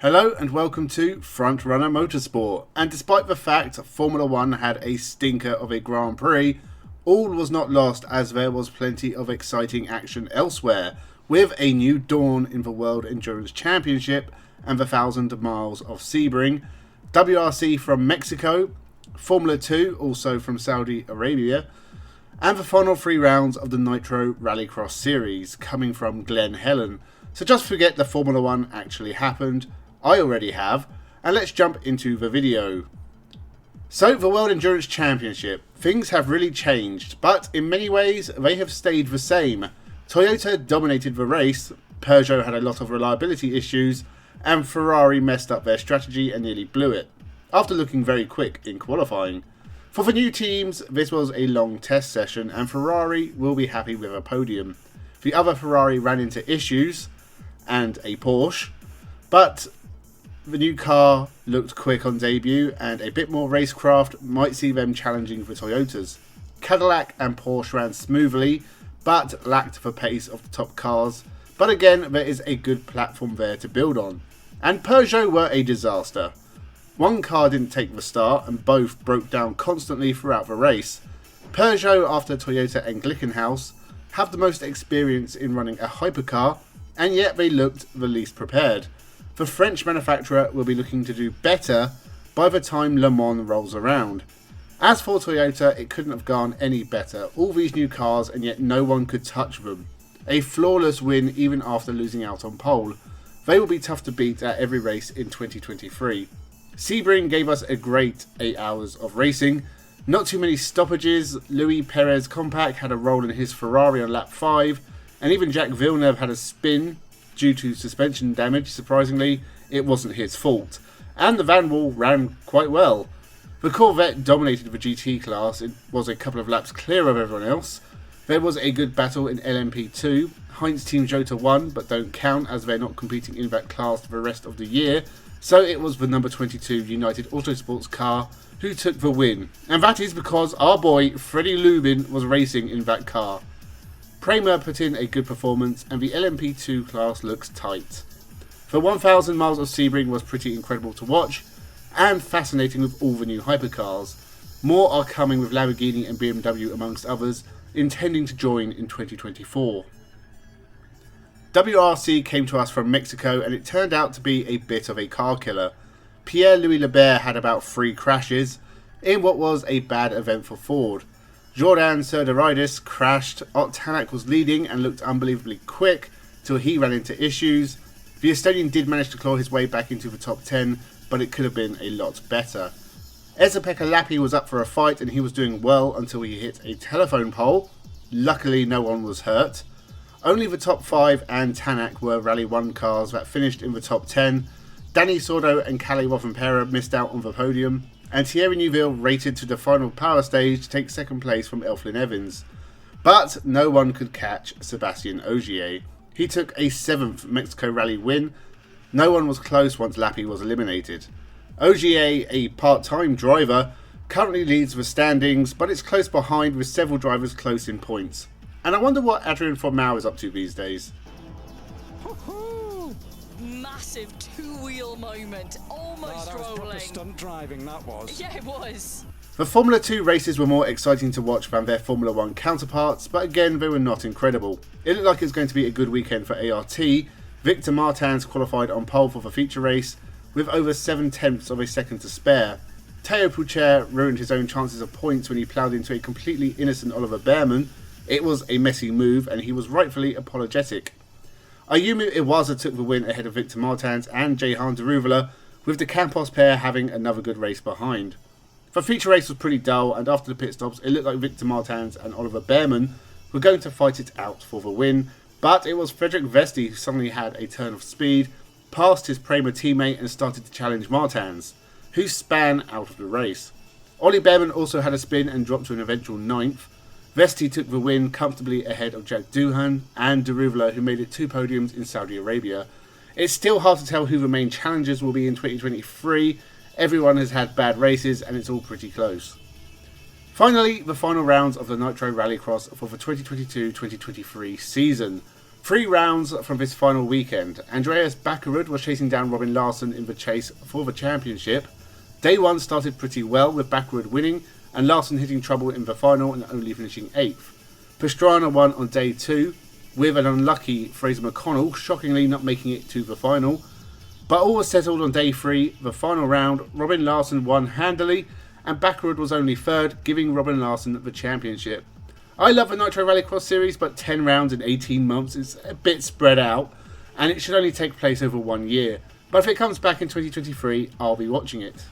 Hello and welcome to Frontrunner Motorsport, and despite the fact Formula 1 had a stinker of a Grand Prix, all was not lost as there was plenty of exciting action elsewhere, with a new dawn in the World Endurance Championship and the 1,000 miles of Sebring, WRC from Mexico, Formula 2 also from Saudi Arabia, and the final 3 rounds of the Nitro Rallycross Series coming from Glen Helen. So just forget the Formula 1 actually happened. I already have, and let's jump into the video. So the World Endurance Championship, things have really changed, but in many ways they have stayed the same. Toyota dominated the race, Peugeot had a lot of reliability issues, and Ferrari messed up their strategy and nearly blew it, after looking very quick in qualifying. For the new teams, this was a long test session, and Ferrari will be happy with a podium. The other Ferrari ran into issues, and a Porsche, but the new car looked quick on debut, and a bit more racecraft might see them challenging the Toyotas. Cadillac and Porsche ran smoothly, but lacked the pace of the top cars. But again, there is a good platform there to build on. And Peugeot were a disaster. One car didn't take the start, and both broke down constantly throughout the race. Peugeot, after Toyota and Glickenhaus, have the most experience in running a hypercar, and yet they looked the least prepared. The French manufacturer will be looking to do better by the time Le Mans rolls around. As for Toyota, it couldn't have gone any better. All these new cars, and yet no one could touch them. A flawless win even after losing out on pole. They will be tough to beat at every race in 2023. Sebring gave us a great 8 hours of racing. Not too many stoppages. Louis Perez Compact had a roll in his Ferrari on lap 5, and even Jacques Villeneuve had a spin due to suspension damage. Surprisingly, it wasn't his fault. And the Van Wall ran quite well. The Corvette dominated the GT class. It was a couple of laps clear of everyone else. There was a good battle in LMP2. Heinz Team Jota won, but don't count as they're not competing in that class for the rest of the year. So it was the number 22 United Autosports car who took the win. And that is because our boy Freddie Lubin was racing in that car. Prema put in a good performance, and the LMP2 class looks tight. The 1,000 miles of Sebring was pretty incredible to watch, and fascinating with all the new hypercars. More are coming with Lamborghini and BMW amongst others, intending to join in 2024. WRC came to us from Mexico, and it turned out to be a bit of a car killer. Pierre-Louis Lebert had about 3 crashes, in what was a bad event for Ford. Jordan Serdaridis crashed. Ott Tanak was leading and looked unbelievably quick till he ran into issues. The Estonian did manage to claw his way back into the top 10, but it could have been a lot better. Esa-Pekka Lappi was up for a fight, and he was doing well until he hit a telephone pole. Luckily no one was hurt. Only the top 5 and Tanak were Rally 1 cars that finished in the top 10. Danny Sordo and Kalle Rovanperä missed out on the podium, and Thierry Neuville rated to the final power stage to take second place from Elfyn Evans. But no one could catch Sebastian Ogier. He took a 7th Mexico Rally win. No one was close once Lappi was eliminated. Ogier, a part-time driver, currently leads the standings, but it's close behind with several drivers close in points. And I wonder what Adrian Formau is up to these days. Massive two-wheel moment, almost that was rolling. proper stunt driving, that was. Yeah, it was. The Formula 2 races were more exciting to watch than their Formula 1 counterparts, but again they were not incredible. It looked like it was going to be a good weekend for ART. Victor Martins qualified on pole for the feature race, with over 7/10 of a second to spare. Théo Pourchaire ruined his own chances of points when he ploughed into a completely innocent Oliver Behrman. It was a messy move, and he was rightfully apologetic. Ayumu Iwaza took the win ahead of Victor Martins and Jehan Deruvala, with the Campos pair having another good race behind. The feature race was pretty dull, and after the pit stops it looked like Victor Martins and Oliver Behrman were going to fight it out for the win, but it was Frederik Vesti who suddenly had a turn of speed, passed his Prema teammate and started to challenge Martins, who span out of the race. Ollie Behrman also had a spin and dropped to an eventual 9th. Vesti took the win comfortably ahead of Jack Doohan and Deruvala, who made it 2 podiums in Saudi Arabia. It's still hard to tell who the main challengers will be in 2023. Everyone has had bad races and it's all pretty close. Finally, the final rounds of the Nitro Rallycross for the 2022-2023 season. 3 rounds from this final weekend. Andreas Bakkerud was chasing down Robin Larsson in the chase for the championship. Day 1 started pretty well with Bakkerud winning and Larsson hitting trouble in the final and only finishing 8th. Pastrana won on day 2 with an unlucky Fraser McConnell shockingly not making it to the final. But all was settled on day 3, the final round. Robin Larsson won handily and Bakkerud was only 3rd, giving Robin Larsson the championship. I love the Nitro Rallycross series, but 10 rounds in 18 months is a bit spread out and it should only take place over 1 year. But if it comes back in 2023, I'll be watching it.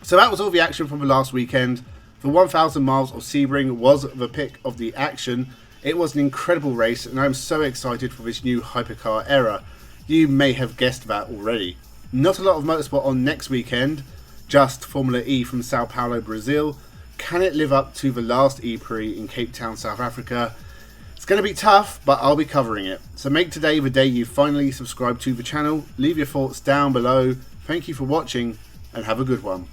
So that was all the action from the last weekend. The 1000 miles of Sebring was the pick of the action. It was an incredible race and I'm so excited for this new hypercar era. You may have guessed that already. Not a lot of motorsport on next weekend, just Formula E from Sao Paulo, Brazil. Can it live up to the last E-Prix in Cape Town, South Africa? It's going to be tough, but I'll be covering it. So make today the day you finally subscribe to the channel. Leave your thoughts down below. Thank you for watching and have a good one.